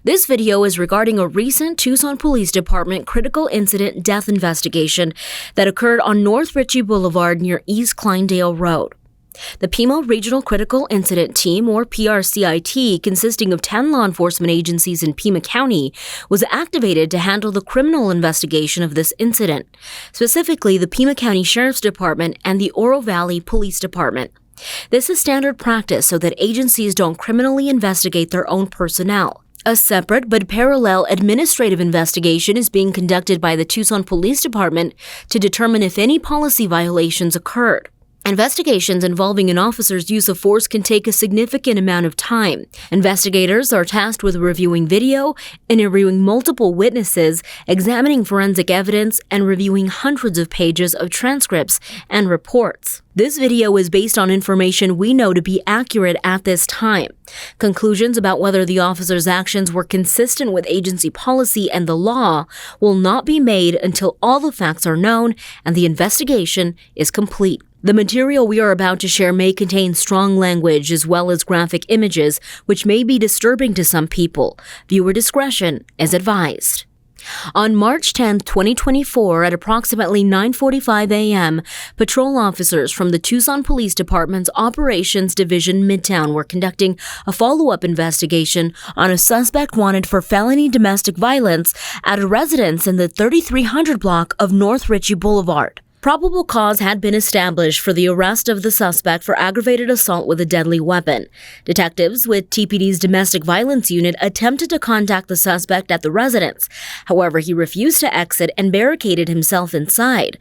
This video is regarding a recent Tucson Police Department critical incident death investigation that occurred on North Richey Boulevard near East Kleinedale Road. The Pima Regional Critical Incident Team, or PRCIT, consisting of 10 law enforcement agencies in Pima County, was activated to handle the criminal investigation of this incident, specifically the Pima County Sheriff's Department and the Oro Valley Police Department. This is standard practice so that agencies don't criminally investigate their own personnel. A separate but parallel administrative investigation is being conducted by the Tucson Police Department to determine if any policy violations occurred. Investigations involving an officer's use of force can take a significant amount of time. Investigators are tasked with reviewing video, interviewing multiple witnesses, examining forensic evidence, and reviewing hundreds of pages of transcripts and reports. This video is based on information we know to be accurate at this time. Conclusions about whether the officer's actions were consistent with agency policy and the law will not be made until all the facts are known and the investigation is complete. The material we are about to share may contain strong language as well as graphic images, which may be disturbing to some people. Viewer discretion is advised. On March 10, 2024, at approximately 9:45 a.m., patrol officers from the Tucson Police Department's Operations Division Midtown were conducting a follow-up investigation on a suspect wanted for felony domestic violence at a residence in the 3300 block of North Richey Boulevard. Probable cause had been established for the arrest of the suspect for aggravated assault with a deadly weapon. Detectives with TPD's domestic violence unit attempted to contact the suspect at the residence. However, he refused to exit and barricaded himself inside.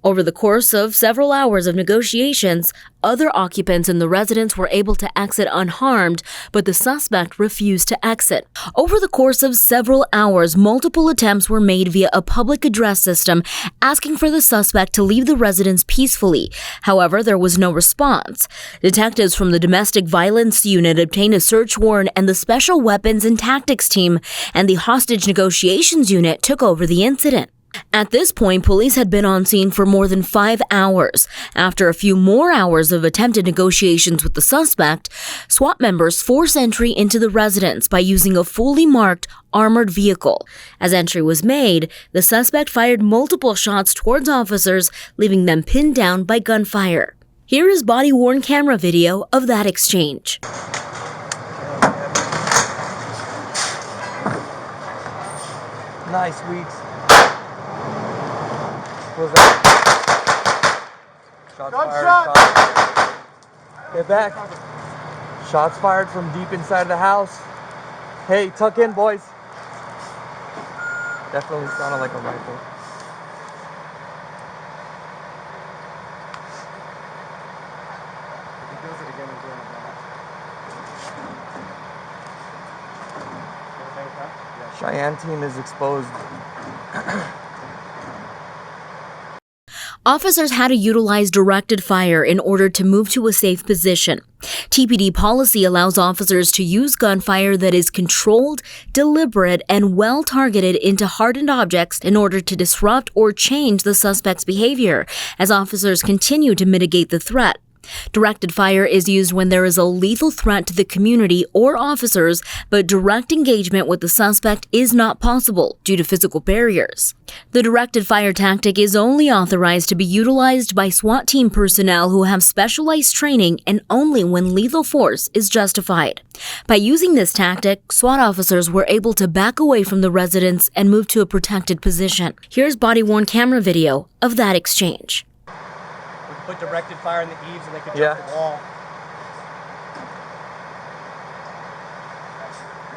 Over the course of several hours of negotiations, other occupants in the residence were able to exit unharmed, but the suspect refused to exit. Over the course of several hours, multiple attempts were made via a public address system asking for the suspect to leave the residence peacefully. However, there was no response. Detectives from the Domestic Violence Unit obtained a search warrant, and the Special Weapons and Tactics Team and the Hostage Negotiations Unit took over the incident. At this point, police had been on scene for more than 5 hours. After a few more hours of attempted negotiations with the suspect, SWAT members forced entry into the residence by using a fully marked armored vehicle. As entry was made, the suspect fired multiple shots towards officers, leaving them pinned down by gunfire. Here is body-worn camera video of that exchange. Nice, Weeks. What was that? Shots fired. Get back. Shots fired from deep inside the house. Hey, tuck in, boys. Definitely sounded like a rifle. He does it again and doing it back. Cheyenne team is exposed. Officers had to utilize directed fire in order to move to a safe position. TPD policy allows officers to use gunfire that is controlled, deliberate, and well targeted into hardened objects in order to disrupt or change the suspect's behavior, as officers continue to mitigate the threat. Directed fire is used when there is a lethal threat to the community or officers, but direct engagement with the suspect is not possible due to physical barriers. The directed fire tactic is only authorized to be utilized by SWAT team personnel who have specialized training and only when lethal force is justified. By using this tactic, SWAT officers were able to back away from the residence and move to a protected position. Here's body-worn camera video of that exchange. Put directed fire in the eaves and they could jump the wall.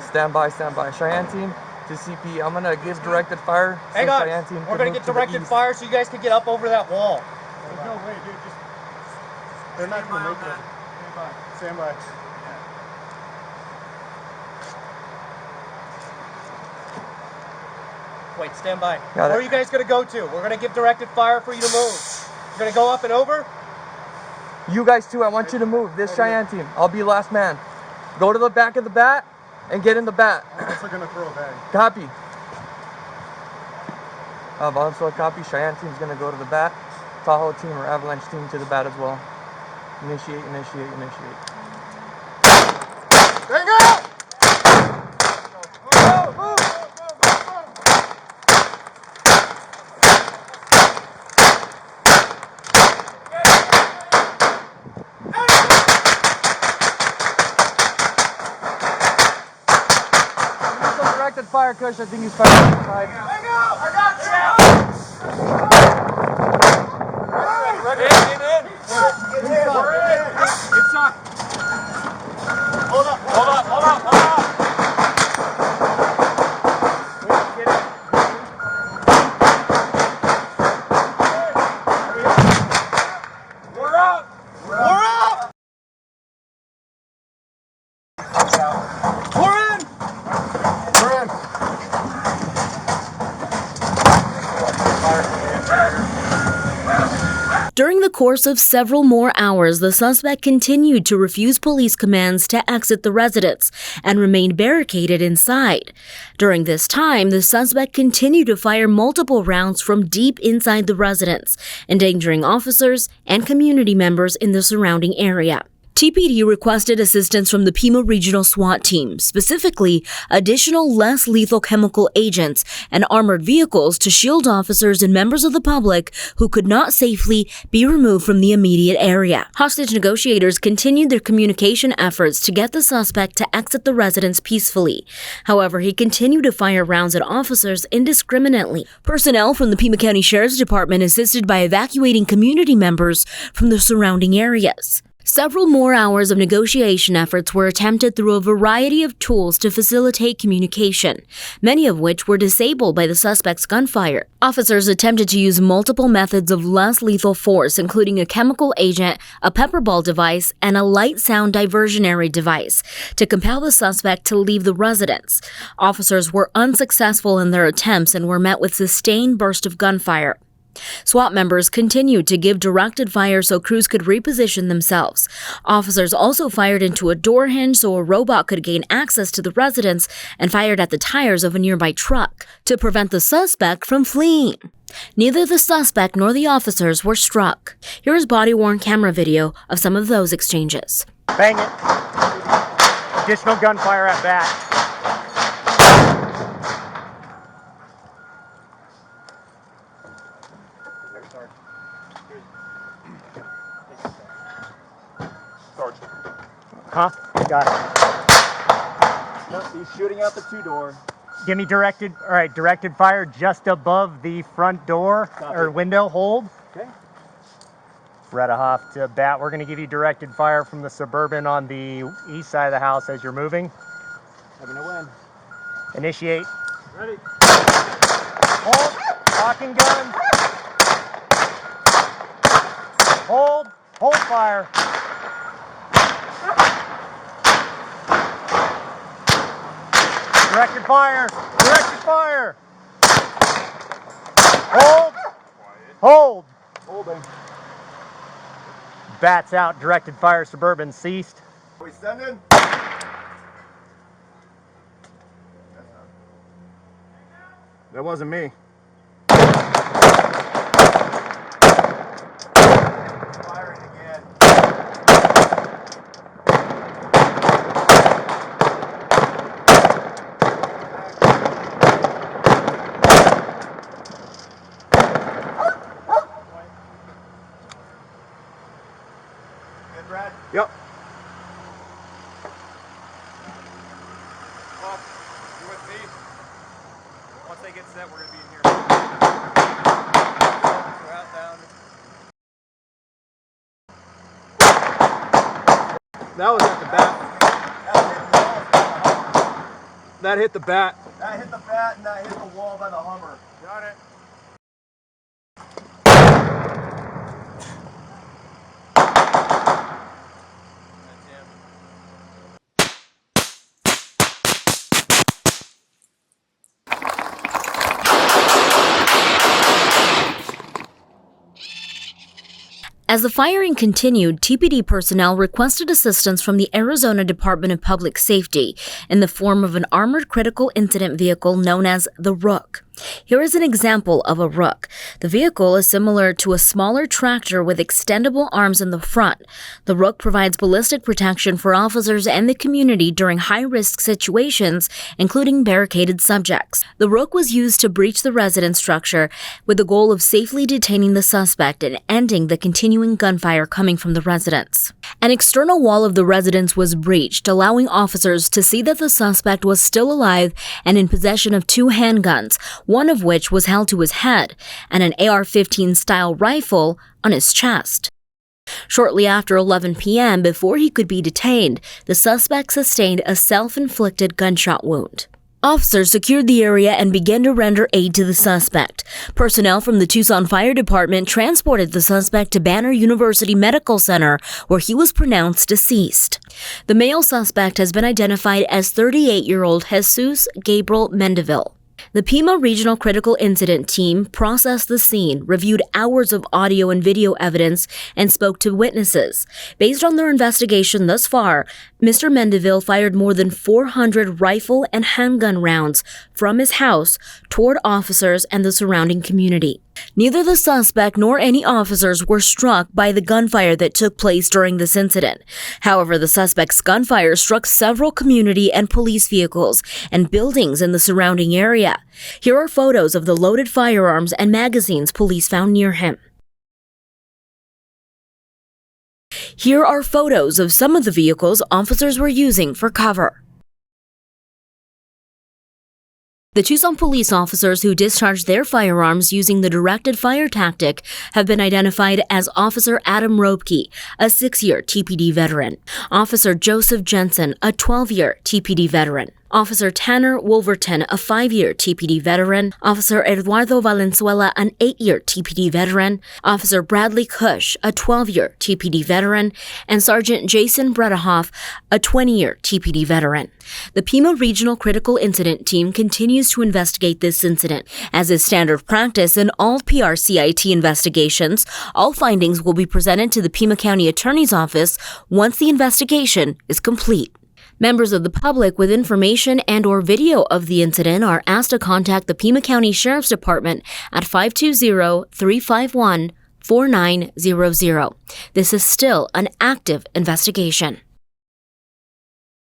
Stand by. Cheyenne team to CP. I'm gonna give directed fire. Hang on. Cheyenne team, we're gonna get directed fire so you guys can get up over that wall. There's no way, dude. They're not gonna make it. Stand by. Wait, stand by. Where are you guys gonna go to? We're gonna give directed fire for you to move. You're gonna go up and over? You guys too, I want you to move. This Cheyenne team, I'll be last man. Go to the back of the bat and get in the bat. I'm also gonna throw a bag. Copy. Also copy. Cheyenne team's gonna go to the bat. Tahoe team or Avalanche team to the bat as well. Initiate. Hang up! directed fire, Kush. I think he's firing inside. I got you! Get in! Inside! Hold up! We're up! We're in! During the course of several more hours, the suspect continued to refuse police commands to exit the residence and remained barricaded inside. During this time, the suspect continued to fire multiple rounds from deep inside the residence, endangering officers and community members in the surrounding area. TPD requested assistance from the Pima Regional SWAT team, specifically additional less lethal chemical agents and armored vehicles to shield officers and members of the public who could not safely be removed from the immediate area. Hostage negotiators continued their communication efforts to get the suspect to exit the residence peacefully. However, he continued to fire rounds at officers indiscriminately. Personnel from the Pima County Sheriff's Department assisted by evacuating community members from the surrounding areas. Several more hours of negotiation efforts were attempted through a variety of tools to facilitate communication, many of which were disabled by the suspect's gunfire. Officers attempted to use multiple methods of less lethal force, including a chemical agent, a pepper ball device, and a light sound diversionary device, to compel the suspect to leave the residence. Officers were unsuccessful in their attempts and were met with sustained bursts of gunfire. SWAT members continued to give directed fire so crews could reposition themselves. Officers also fired into a door hinge so a robot could gain access to the residence and fired at the tires of a nearby truck to prevent the suspect from fleeing. Neither the suspect nor the officers were struck. Here is body-worn camera video of some of those exchanges. Bang it. Additional gunfire at bat. Huh? Got it. Nope, he's shooting out the 2-door. Give me directed fire just above the front door or window. Hold. Okay. Redahoff to bat. We're going to give you directed fire from the Suburban on the east side of the house as you're moving. Let me know when. Initiate. Ready. Hold. Locking gun. Hold. Hold fire. Directed fire! Directed fire! Hold! Hold! Holding. Bats out. Directed fire. Suburban ceased. Are we sending? That wasn't me. Firing again. Brad? Yep. Bob, you with me? Once they get set, we're going to be in here. We're outbound. That was at the bat. That hit the bat. That hit the bat and that hit the wall by the Hummer. Got it. As the firing continued, TPD personnel requested assistance from the Arizona Department of Public Safety in the form of an armored critical incident vehicle known as the Rook. Here is an example of a Rook. The vehicle is similar to a smaller tractor with extendable arms in the front. The Rook provides ballistic protection for officers and the community during high-risk situations, including barricaded subjects. The Rook was used to breach the residence structure with the goal of safely detaining the suspect and ending the continuing gunfire coming from the residence. An external wall of the residence was breached, allowing officers to see that the suspect was still alive and in possession of 2 handguns, one of which was held to his head, and an AR-15 style rifle on his chest. Shortly after 11 p.m., before he could be detained, the suspect sustained a self-inflicted gunshot wound. Officers secured the area and began to render aid to the suspect. Personnel from the Tucson Fire Department transported the suspect to Banner University Medical Center, where he was pronounced deceased. The male suspect has been identified as 38-year-old Jesus Gabriel Mendeville. The Pima Regional Critical Incident Team processed the scene, reviewed hours of audio and video evidence, and spoke to witnesses. Based on their investigation thus far, Mr. Mendeville fired more than 400 rifle and handgun rounds from his house toward officers and the surrounding community. Neither the suspect nor any officers were struck by the gunfire that took place during this incident. However, the suspect's gunfire struck several community and police vehicles and buildings in the surrounding area. Here are photos of the loaded firearms and magazines police found near him. Here are photos of some of the vehicles officers were using for cover. The Tucson police officers who discharged their firearms using the directed fire tactic have been identified as Officer Adam Robke, a 6-year TPD veteran, Officer Joseph Jensen, a 12-year TPD veteran, Officer Tanner Wolverton, a 5-year TPD veteran, Officer Eduardo Valenzuela, an 8-year TPD veteran, Officer Bradley Cush, a 12-year TPD veteran, and Sergeant Jason Bredehoff, a 20-year TPD veteran. The Pima Regional Critical Incident Team continues to investigate this incident. As is standard practice in all PRCIT investigations, all findings will be presented to the Pima County Attorney's Office once the investigation is complete. Members of the public with information and/or video of the incident are asked to contact the Pima County Sheriff's Department at 520-351-4900. This is still an active investigation.